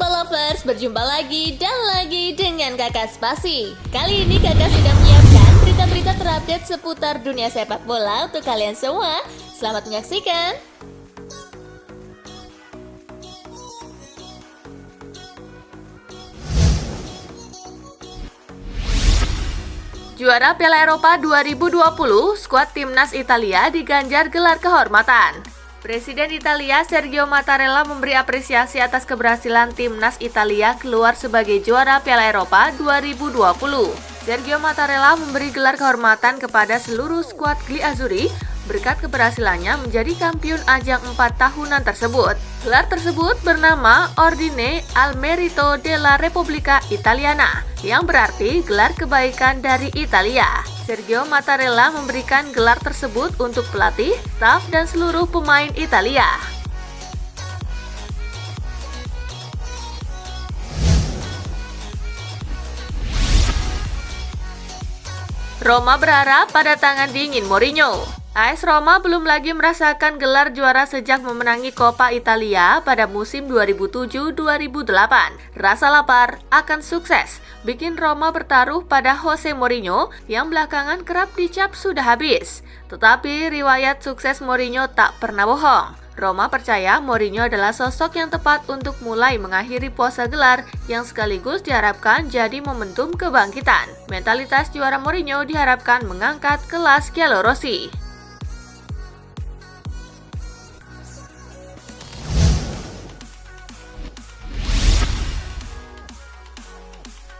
football lovers, berjumpa lagi dan lagi dengan Kakak Spasi. Kali ini Kakak sudah menyiapkan berita-berita terupdate seputar dunia sepak bola untuk kalian semua. Selamat menyaksikan. Juara Piala Eropa 2020, skuad timnas Italia diganjar gelar kehormatan. Presiden Italia Sergio Mattarella memberi apresiasi atas keberhasilan timnas Italia keluar sebagai juara Piala Eropa 2020. Sergio Mattarella memberi gelar kehormatan kepada seluruh skuad Gli Azzurri berkat keberhasilannya menjadi kampiun ajang 4 tahunan tersebut. Gelar tersebut bernama Ordine al Merito della Repubblica Italiana, yang berarti gelar kebaikan dari Italia. Sergio Mattarella memberikan gelar tersebut untuk pelatih, staf, dan seluruh pemain Italia. Roma berharap pada tangan dingin Mourinho. AS Roma belum lagi merasakan gelar juara sejak memenangi Coppa Italia pada musim 2007-2008. Rasa lapar akan sukses bikin Roma bertaruh pada Jose Mourinho yang belakangan kerap dicap sudah habis. Tetapi riwayat sukses Mourinho tak pernah bohong. Roma percaya Mourinho adalah sosok yang tepat untuk mulai mengakhiri puasa gelar yang sekaligus diharapkan jadi momentum kebangkitan. Mentalitas juara Mourinho diharapkan mengangkat kelas Giallo Rossi.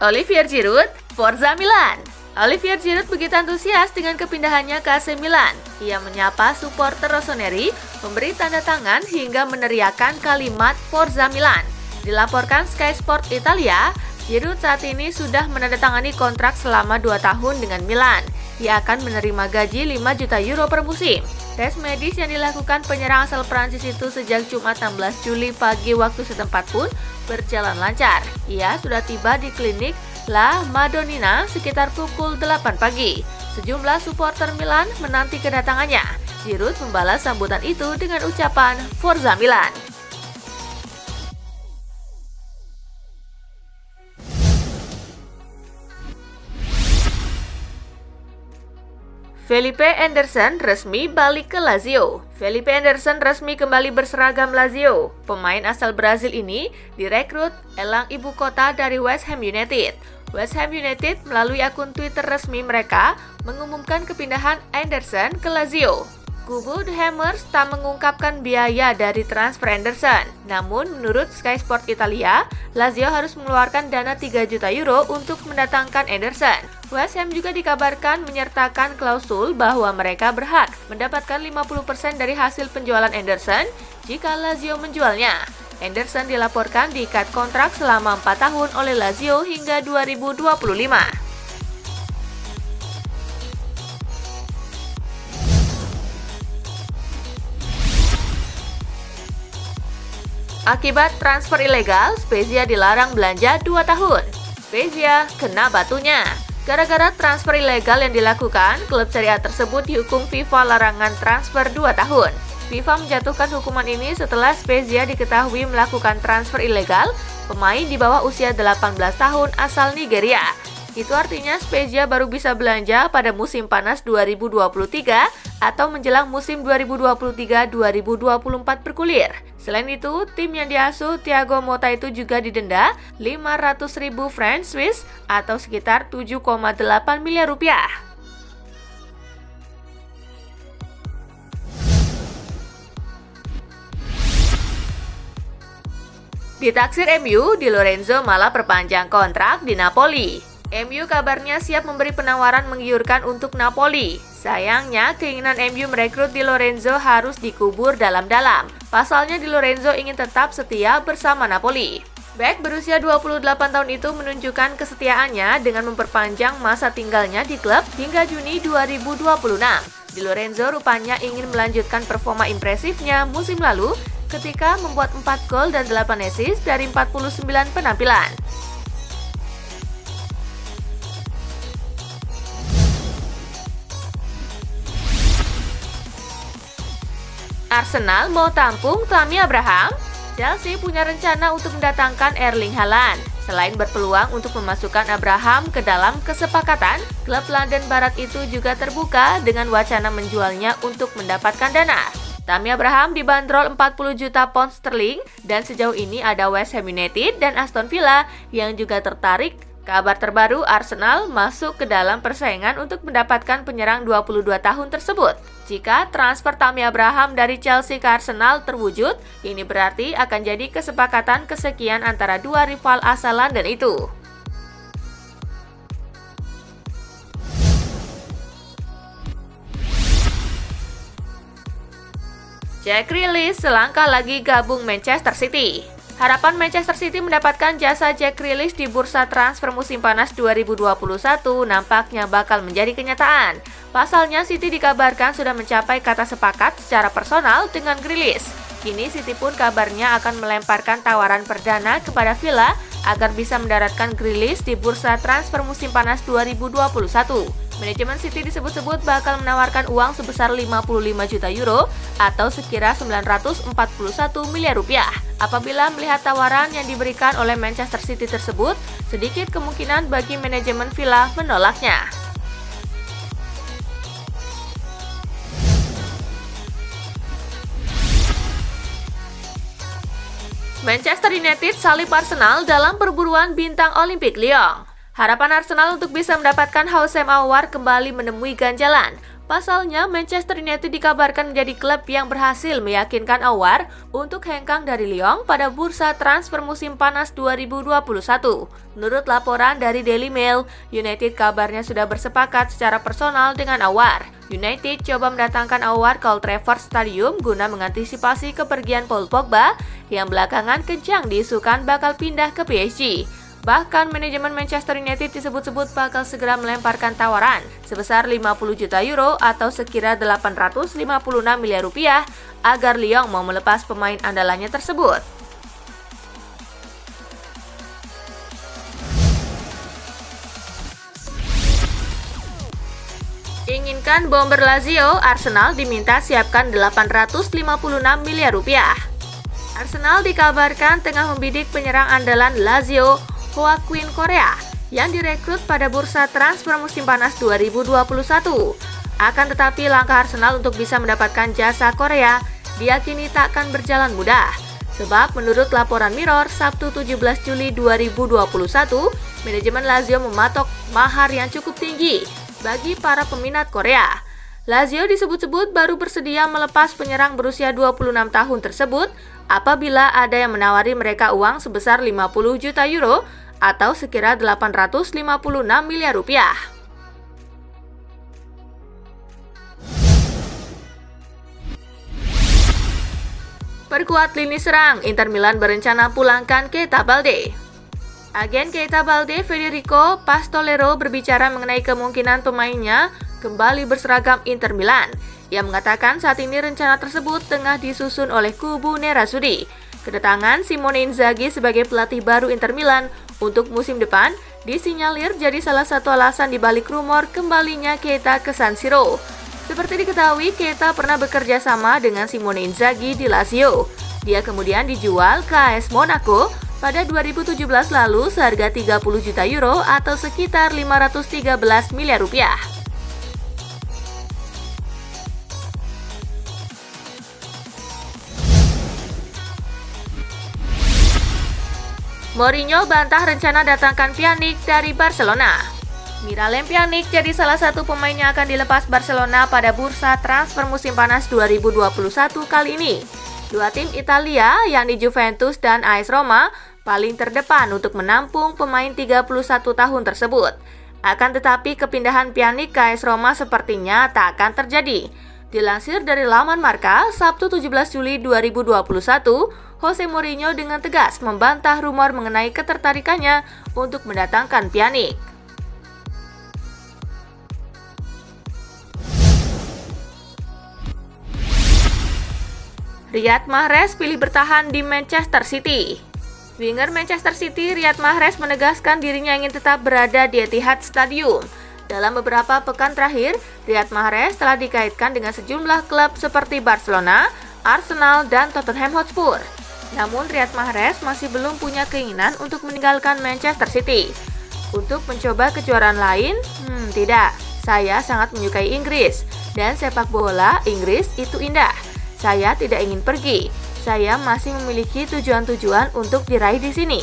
Olivier Giroud, Forza Milan. Olivier Giroud begitu antusias dengan kepindahannya ke AC Milan. Ia menyapa supporter rossoneri, memberi tanda tangan hingga meneriakkan kalimat Forza Milan. Dilaporkan Sky Sport Italia, Giroud saat ini sudah menandatangani kontrak selama 2 tahun dengan Milan. Ia akan menerima gaji 5 juta euro per musim. Tes medis yang dilakukan penyerang asal Prancis itu sejak Jumat 16 Juli pagi waktu setempat pun berjalan lancar. Ia sudah tiba di klinik La Madonnina sekitar pukul 8 pagi. Sejumlah supporter Milan menanti kedatangannya. Giroud membalas sambutan itu dengan ucapan Forza Milan. Felipe Anderson resmi balik ke Lazio. Felipe Anderson resmi kembali berseragam Lazio. Pemain asal Brazil ini direkrut elang ibu kota dari West Ham United. West Ham United melalui akun Twitter resmi mereka mengumumkan kepindahan Anderson ke Lazio. Kubu The Hammers tak mengungkapkan biaya dari transfer Anderson. Namun menurut Sky Sport Italia, Lazio harus mengeluarkan dana 3 juta euro untuk mendatangkan Anderson. West Ham juga dikabarkan menyertakan klausul bahwa mereka berhak mendapatkan 50% dari hasil penjualan Anderson jika Lazio menjualnya. Anderson dilaporkan diikat kontrak selama 4 tahun oleh Lazio hingga 2025. Akibat transfer ilegal, Spezia dilarang belanja 2 tahun. Spezia kena batunya. Gara-gara transfer ilegal yang dilakukan, klub Serie A tersebut dihukum FIFA larangan transfer 2 tahun. FIFA menjatuhkan hukuman ini setelah Spezia diketahui melakukan transfer ilegal pemain di bawah usia 18 tahun asal Nigeria. Itu artinya Spezia baru bisa belanja pada musim panas 2023 atau menjelang musim 2023-2024 bergulir. Selain itu, tim yang diasuh Thiago Motta itu juga didenda 500.000 franc Swiss atau sekitar 7,8 miliar rupiah. Ditaksir MU, Di Lorenzo malah perpanjang kontrak di Napoli. MU kabarnya siap memberi penawaran menggiurkan untuk Napoli. Sayangnya, keinginan MU merekrut Di Lorenzo harus dikubur dalam-dalam. Pasalnya Di Lorenzo ingin tetap setia bersama Napoli. Bek berusia 28 tahun itu menunjukkan kesetiaannya dengan memperpanjang masa tinggalnya di klub hingga Juni 2026. Di Lorenzo rupanya ingin melanjutkan performa impresifnya musim lalu ketika membuat 4 gol dan 8 assist dari 49 penampilan. Arsenal mau tampung Tammy Abraham? Chelsea punya rencana untuk mendatangkan Erling Haaland. Selain berpeluang untuk memasukkan Abraham ke dalam kesepakatan, klub London Barat itu juga terbuka dengan wacana menjualnya untuk mendapatkan dana. Tammy Abraham dibanderol 40 juta pound sterling dan sejauh ini ada West Ham United dan Aston Villa yang juga tertarik. Kabar terbaru, Arsenal masuk ke dalam persaingan untuk mendapatkan penyerang 22 tahun tersebut. Jika transfer Tammy Abraham dari Chelsea ke Arsenal terwujud, ini berarti akan jadi kesepakatan kesekian antara dua rival asal London itu. Jack Grealish selangkah lagi gabung Manchester City. Harapan Manchester City mendapatkan jasa Jack Grealish di bursa transfer musim panas 2021 nampaknya bakal menjadi kenyataan. Pasalnya City dikabarkan sudah mencapai kata sepakat secara personal dengan Grealish. Kini City pun kabarnya akan melemparkan tawaran perdana kepada Villa agar bisa mendaratkan Grealish di bursa transfer musim panas 2021. Manajemen City disebut-sebut bakal menawarkan uang sebesar 55 juta euro atau sekira 941 miliar rupiah. Apabila melihat tawaran yang diberikan oleh Manchester City tersebut, sedikit kemungkinan bagi manajemen Villa menolaknya. Manchester United salib Arsenal dalam perburuan bintang Olimpik Lyon. Harapan Arsenal untuk bisa mendapatkan Houssem Aouar kembali menemui ganjalan. Pasalnya, Manchester United dikabarkan menjadi klub yang berhasil meyakinkan Aouar untuk hengkang dari Lyon pada bursa transfer musim panas 2021. Menurut laporan dari Daily Mail, United kabarnya sudah bersepakat secara personal dengan Aouar. United coba mendatangkan Aouar ke Old Trafford Stadium guna mengantisipasi kepergian Paul Pogba yang belakangan kencang diisukan bakal pindah ke PSG. Bahkan manajemen Manchester United disebut-sebut bakal segera melemparkan tawaran sebesar 50 juta euro atau sekira 856 miliar rupiah agar Lyon mau melepas pemain andalannya tersebut. Inginkan bomber Lazio, Arsenal diminta siapkan 856 miliar rupiah. Arsenal dikabarkan tengah membidik penyerang andalan Lazio, Joaquin Correa, yang direkrut pada bursa transfer musim panas 2021. Akan tetapi langkah Arsenal untuk bisa mendapatkan jasa Correa diyakini tak akan berjalan mudah. Sebab menurut laporan Mirror, Sabtu 17 Juli 2021, manajemen Lazio mematok mahar yang cukup tinggi bagi para peminat Korea. Lazio disebut-sebut baru bersedia melepas penyerang berusia 26 tahun tersebut apabila ada yang menawari mereka uang sebesar 50 juta euro atau sekira 856 miliar rupiah. Perkuat lini serang, Inter Milan berencana pulangkan Keita Balde. Agen Keita Balde, Federico Pastolero, berbicara mengenai kemungkinan pemainnya kembali berseragam Inter Milan. Ia mengatakan saat ini rencana tersebut tengah disusun oleh kubu Nerazzurri. Kedatangan Simone Inzaghi sebagai pelatih baru Inter Milan untuk musim depan disinyalir jadi salah satu alasan dibalik rumor kembalinya Keita ke San Siro. Seperti diketahui, Keita pernah bekerja sama dengan Simone Inzaghi di Lazio. Dia kemudian dijual ke AS Monaco pada 2017 lalu seharga 30 juta euro atau sekitar 513 miliar rupiah. Mourinho bantah rencana datangkan Pjanic dari Barcelona. Miralem Pjanic jadi salah satu pemain yang akan dilepas Barcelona pada bursa transfer musim panas 2021 kali ini. Dua tim Italia, yakni Juventus dan AS Roma, paling terdepan untuk menampung pemain 31 tahun tersebut. Akan tetapi kepindahan Pjanic ke AS Roma sepertinya tak akan terjadi. Dilansir dari laman Marca, Sabtu 17 Juli 2021, Jose Mourinho dengan tegas membantah rumor mengenai ketertarikannya untuk mendatangkan Pjanic. Riyad Mahrez pilih bertahan di Manchester City. Winger Manchester City, Riyad Mahrez menegaskan dirinya ingin tetap berada di Etihad Stadium. Dalam beberapa pekan terakhir, Riyad Mahrez telah dikaitkan dengan sejumlah klub seperti Barcelona, Arsenal, dan Tottenham Hotspur. Namun Riyad Mahrez masih belum punya keinginan untuk meninggalkan Manchester City. Untuk mencoba kejuaraan lain? Tidak. Saya sangat menyukai Inggris. Dan sepak bola Inggris itu indah. Saya tidak ingin pergi. Saya masih memiliki tujuan-tujuan untuk diraih di sini,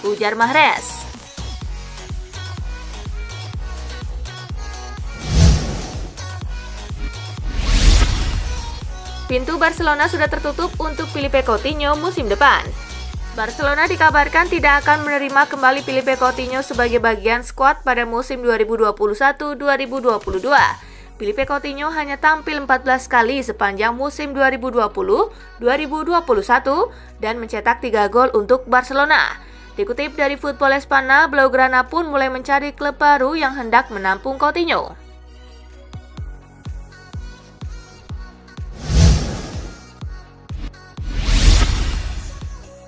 ujar Mahrez. Pintu Barcelona sudah tertutup untuk Philippe Coutinho musim depan. Barcelona dikabarkan tidak akan menerima kembali Philippe Coutinho sebagai bagian skuad pada musim 2021-2022. Philippe Coutinho hanya tampil 14 kali sepanjang musim 2020-2021 dan mencetak 3 gol untuk Barcelona. Dikutip dari Football Espana, Blaugrana pun mulai mencari klub baru yang hendak menampung Coutinho.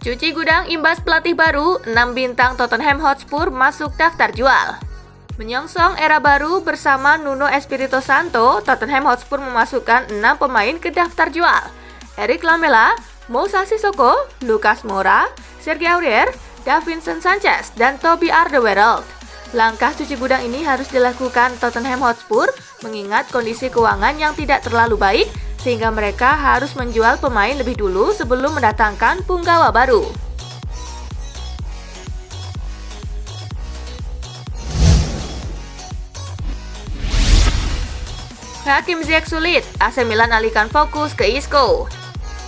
Cuci gudang imbas pelatih baru, 6 bintang Tottenham Hotspur masuk daftar jual. Menyongsong era baru bersama Nuno Espirito Santo, Tottenham Hotspur memasukkan 6 pemain ke daftar jual. Eric Lamela, Moussa Sissoko, Lucas Moura, Sergio Aurier, Davinson Sanchez, dan Toby Alderweireld. Langkah cuci gudang ini harus dilakukan Tottenham Hotspur mengingat kondisi keuangan yang tidak terlalu baik, sehingga mereka harus menjual pemain lebih dulu sebelum mendatangkan punggawa baru. Hakim Ziyech sulit, AC Milan alihkan fokus ke Isco.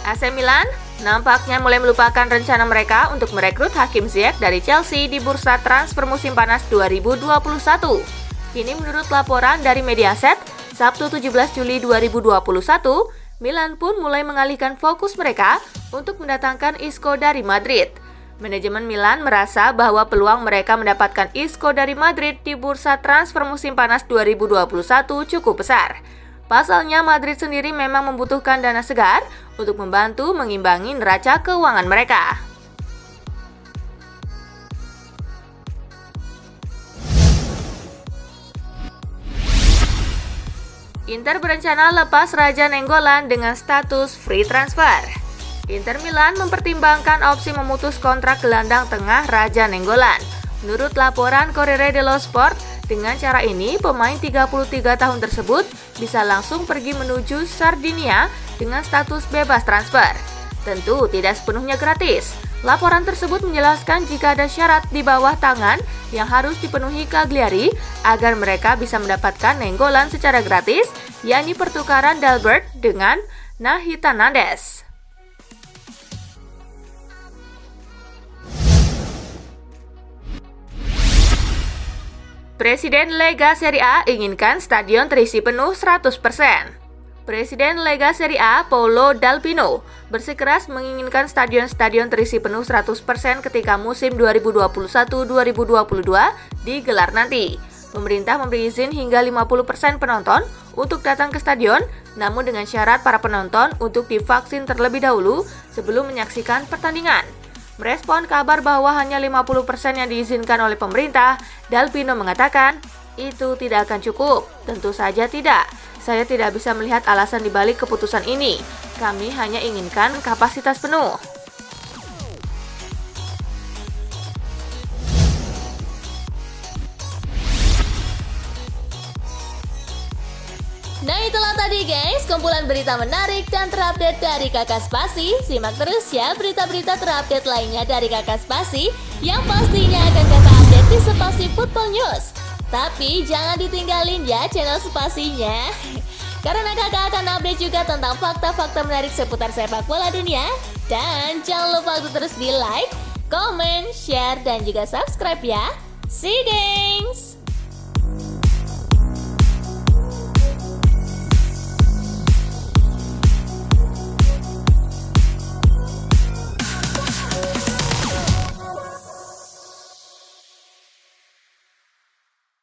AC Milan nampaknya mulai melupakan rencana mereka untuk merekrut Hakim Ziyech dari Chelsea di bursa transfer musim panas 2021. Ini menurut laporan dari Mediaset, Sabtu 17 Juli 2021, Milan pun mulai mengalihkan fokus mereka untuk mendatangkan Isco dari Madrid. Manajemen Milan merasa bahwa peluang mereka mendapatkan Isco dari Madrid di bursa transfer musim panas 2021 cukup besar. Pasalnya Madrid sendiri memang membutuhkan dana segar untuk membantu mengimbangi neraca keuangan mereka. Inter berencana lepas Raja Nainggolan dengan status free transfer. Inter Milan mempertimbangkan opsi memutus kontrak gelandang tengah Raja Nainggolan. Menurut laporan Corriere dello Sport, dengan cara ini pemain 33 tahun tersebut bisa langsung pergi menuju Sardinia dengan status bebas transfer. Tentu tidak sepenuhnya gratis. Laporan tersebut menjelaskan jika ada syarat di bawah tangan yang harus dipenuhi Cagliari agar mereka bisa mendapatkan Nainggolan secara gratis, yakni pertukaran Dalberg dengan Nahitanandez. Presiden Lega Serie A inginkan stadion terisi penuh 100%. Presiden Lega Serie A, Paolo Dal Pino, bersikeras menginginkan stadion-stadion terisi penuh 100% ketika musim 2021-2022 digelar nanti. Pemerintah memberi izin hingga 50% penonton untuk datang ke stadion, namun dengan syarat para penonton untuk divaksin terlebih dahulu sebelum menyaksikan pertandingan. Merespon kabar bahwa hanya 50% yang diizinkan oleh pemerintah, Dal Pino mengatakan, itu tidak akan cukup. Tentu saja tidak. Saya tidak bisa melihat alasan dibalik keputusan ini. Kami hanya inginkan kapasitas penuh. Nah itulah tadi guys, kumpulan berita menarik dan terupdate dari Kakak Spasi. Simak terus ya berita-berita terupdate lainnya dari Kakak Spasi yang pastinya akan Kakak update di Spasi Football News. Tapi jangan ditinggalin ya channel Spasinya, karena kakak akan update juga tentang fakta-fakta menarik seputar sepak bola dunia. Dan jangan lupa untuk terus di like, comment, share, dan juga subscribe ya. See you guys!